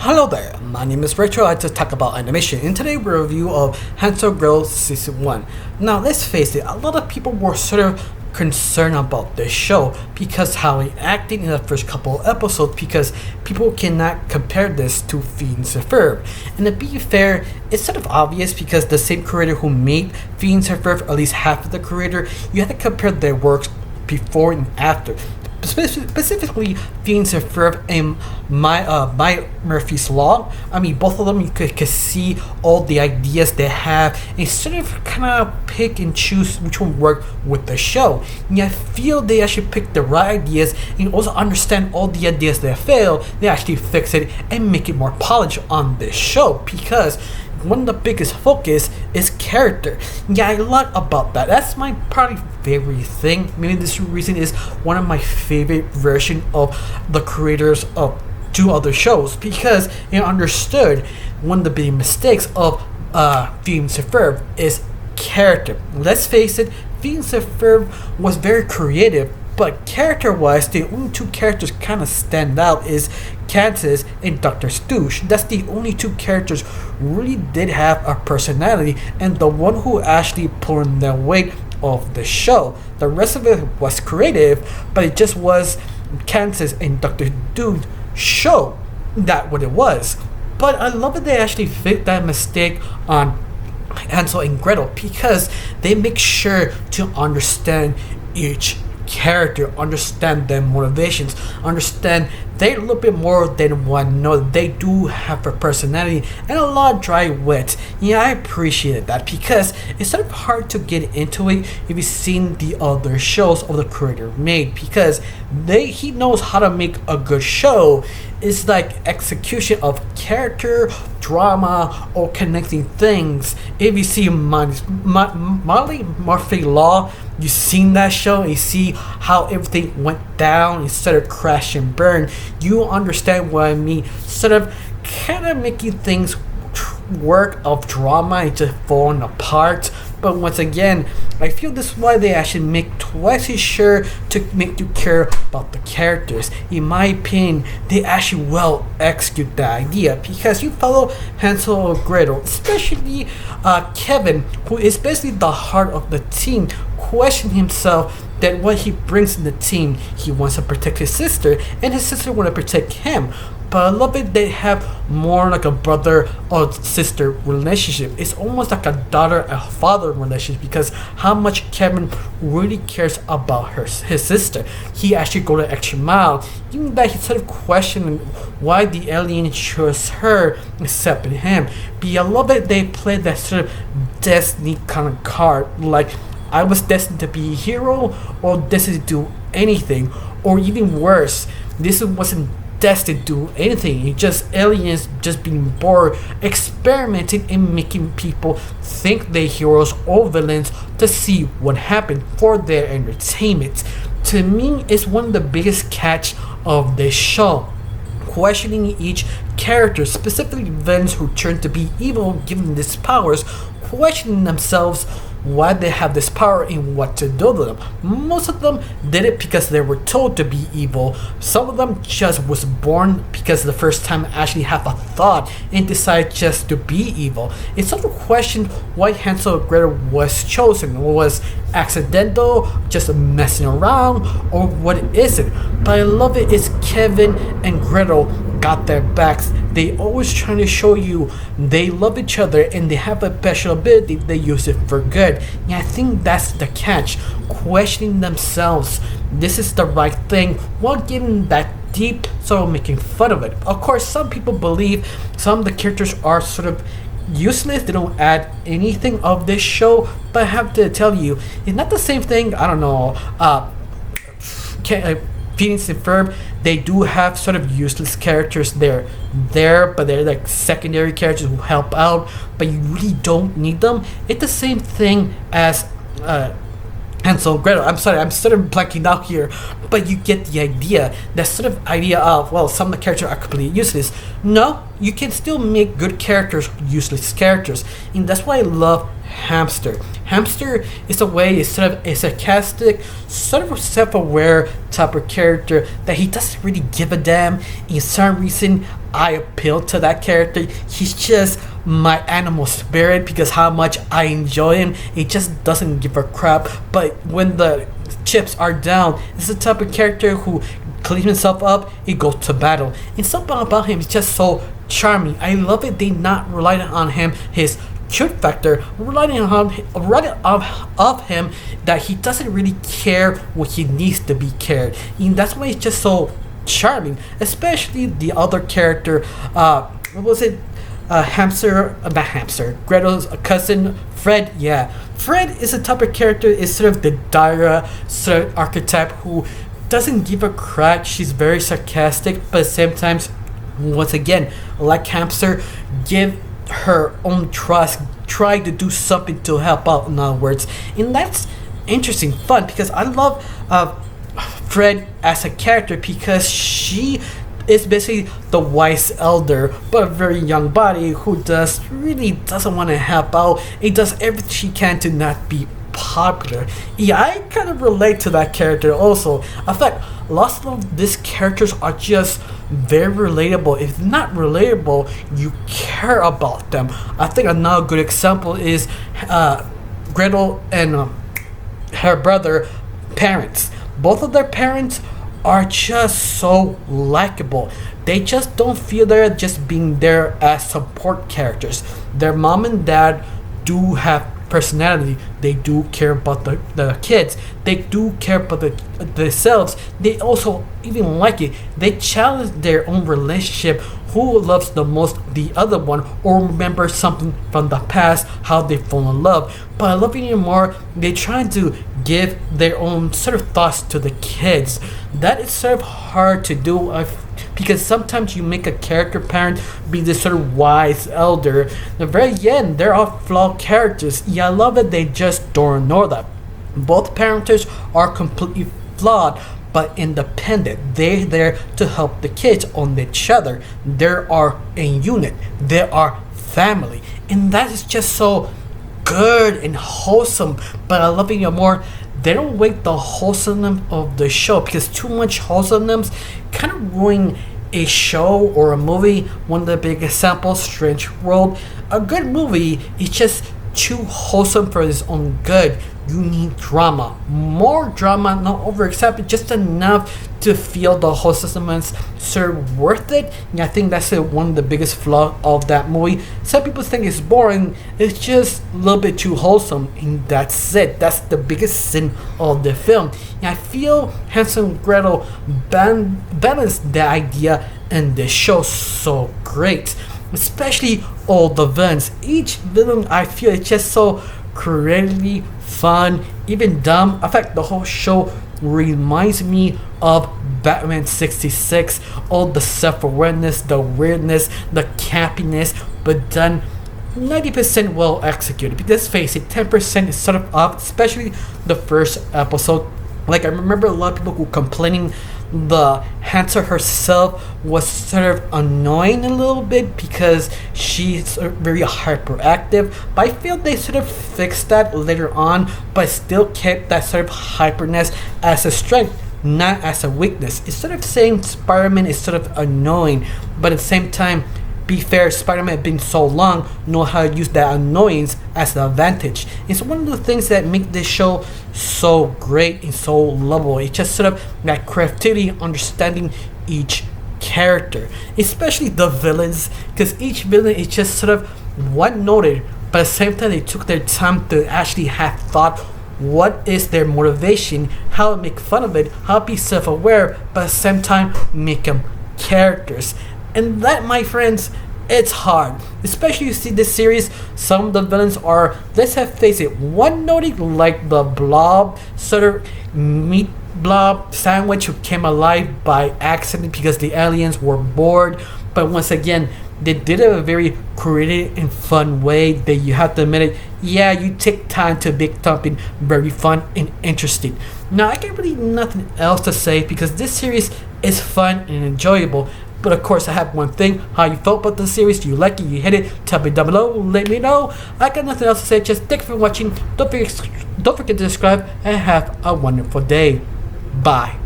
Hello there, my name is Rachel. I just talk about animation, and today we're a review of Hamster Gretel Season 1. Now let's face it, a lot of people were sort of concerned about this show because how he acted in the first couple of episodes, because people cannot compare this to Phineas and Ferb. And to be fair, it's sort of obvious because the same creator who made Phineas and Ferb, at least half of the creator, you have to compare their works before and after. Specifically, Phineas and Ferb and my Murphy's Law. I mean, both of them you could see all the ideas they have and sort of kind of pick and choose which one work with the show. And I feel they actually pick the right ideas and also understand all the ideas that fail. They actually fix it and make it more polished on this show because one of the biggest focus is character. Yeah, I like about that. That's my probably favorite thing. Maybe this reason is one of my favorite version of the creators of two other shows because they understood one of the big mistakes of Phineas and Ferb is character. Let's face it, Phineas and Ferb was very creative, but character-wise, the only two characters kind of stand out is Kansas and Dr. Stooge. That's the only two characters really did have a personality and the one who actually pulled the weight of the show. The rest of it was creative, but it just was Kansas and Dr. Stooge show. That's what it was. But I love that they actually fit that mistake on Hansel and Gretel because they make sure to understand each character, understand their motivations, understand they a little bit more than one another. They do have a personality and a lot of dry wit. Yeah, I appreciated that because it's sort of hard to get into it if you've seen the other shows of the creator made because he knows how to make a good show. It's like execution of character, drama, or connecting things. If you see Molly Murphy Law, you've seen that show and you see how everything went down instead of crash and burn. You understand what I mean. Sort of kind of making things work of drama and just falling apart. But once again, I feel this is why they actually make twice as sure to make you care about the characters. In my opinion, they actually well execute the idea because you follow Hansel or Gretel, especially Kevin, who is basically the heart of the team, question himself that what he brings in the team, he wants to protect his sister and his sister want to protect him. But I love it they have more like a brother or sister relationship. It's almost like a daughter and father relationship because how much Kevin really cares about his sister. He actually go the extra mile. Even that he's sort of questioning why the alien chose her except him. But I love it they play that sort of destiny kind of card, like I was destined to be a hero or destined to do anything, or even worse, this wasn't destined to do anything. It's just aliens just being bored, experimenting and making people think they're heroes or villains to see what happened for their entertainment. To me, it's one of the biggest catch of this show. Questioning each character, specifically villains who turn to be evil given these powers, questioning themselves why they have this power and what to do with them. Most of them did it because they were told to be evil. Some of them just was born because the first time actually have a thought and decide just to be evil. It's sort of question why Hansel and Gretel was chosen. Was accidental, just messing around, or what is it? But I love it is Kevin and Gretel got their backs. They always trying to show you they love each other and they have a special ability. They use it for good. And I think that's the catch. Questioning themselves. This is the right thing while getting that deep, sort of making fun of it. Of course, some people believe some of the characters are sort of useless. They don't add anything of this show. But I have to tell you, it's not the same thing. I don't know. Phineas and Ferb, they do have sort of useless characters there, but they're like secondary characters who help out, but you really don't need them. It's the same thing as Hansel and Gretel. I'm sorry, I'm sort of blanking out here, but you get the idea. That sort of idea of, well, some of the characters are completely useless. No, you can still make good characters useless characters, and that's why I love Hamster. Hamster is a way, is sort of a sarcastic, sort of self-aware type of character that he doesn't really give a damn. In some reason, I appeal to that character. He's just my animal spirit because how much I enjoy him. He just doesn't give a crap. But when the chips are down, it's the type of character who cleans himself up, he goes to battle. And something about him is just so charming. I love it. They not relying on him, his cute factor, relying off him that he doesn't really care what he needs to be cared. And that's why it's just so charming. Especially the other character, what was it? Not Hamster, Gretel's cousin, Fred. Yeah, Fred is a type of character, is sort of the dire sort of archetype who doesn't give a crap. She's very sarcastic, but at the same time, once again, like Hamster, give her own trust, try to do something to help out, in other words. And that's interesting, fun, because I love Fred as a character because she is basically the wise elder, but a very young body who really doesn't want to help out. He does everything she can to not be popular. Yeah, I kind of relate to that character also. In fact, lots of these characters are just very relatable. If not relatable, you care about them. I think another good example is Gretel and her brother parents. Both of their parents are just so likable. They just don't feel they're just being there as support characters. Their mom and dad do have personality. They do care about the kids. They do care about themselves. They also even like it. They challenge their own relationship. Who loves the most the other one, or remember something from the past, how they fall in love. But I love it more, they try to give their own sort of thoughts to the kids. That is sort of hard to do because sometimes you make a character parent be this sort of wise elder. At the very end, they're all flawed characters. Yeah, I love that they just don't know that. Both parents are completely flawed but independent. They're there to help the kids on each other. They are a unit. They are family. And that is just so good and wholesome. But I love it more. They don't weight the wholesomeness of the show because too much wholesomeness kind of ruin a show or a movie. One of the big examples, Strange World. A good movie is just too wholesome for its own good. You need drama, more drama, not overexcited, just enough to feel the wholesomeness sort of worth it. And I think that's one of the biggest flaws of that movie. Some people think it's boring. It's just a little bit too wholesome, and that's it. That's the biggest sin of the film. And I feel Hansel and Gretel balanced the idea and the show so great. Especially all the villains. Each villain I feel is just so creatively fun, even dumb. In fact, the whole show reminds me of Batman 66. All the self-awareness, the weirdness, the campiness, but done 90% well executed. Because let's face it, 10% is sort of up, especially the first episode. Like I remember a lot of people who complaining the Hamster herself was sort of annoying a little bit because she's very hyperactive. But I feel they sort of fixed that later on, but still kept that sort of hyperness as a strength, not as a weakness. It's sort of saying Spider-Man is sort of annoying, but at the same time, be fair, Spider-Man been so long, know how to use that annoyance as an advantage. It's one of the things that make this show so great and so lovable. It's just sort of that creativity, understanding each character, especially the villains, because each villain is just sort of one-noted, but at the same time they took their time to actually have thought. What is their motivation? How to make fun of it? How to be self-aware, but at the same time make them characters. And that, my friends, it's hard. Especially you see this series, some of the villains are, let's have face it, one-noted, like the blob, sort of meat blob sandwich who came alive by accident because the aliens were bored. But once again, they did it in a very creative and fun way that you have to admit it. Yeah, you take time to make something very fun and interesting. Now, I got really nothing else to say because this series is fun and enjoyable. But of course, I have one thing: how you felt about the series? Do you like it? You hate it? Tell me down below. Let me know. I got nothing else to say. Just thank you for watching. Don't forget to subscribe and have a wonderful day. Bye.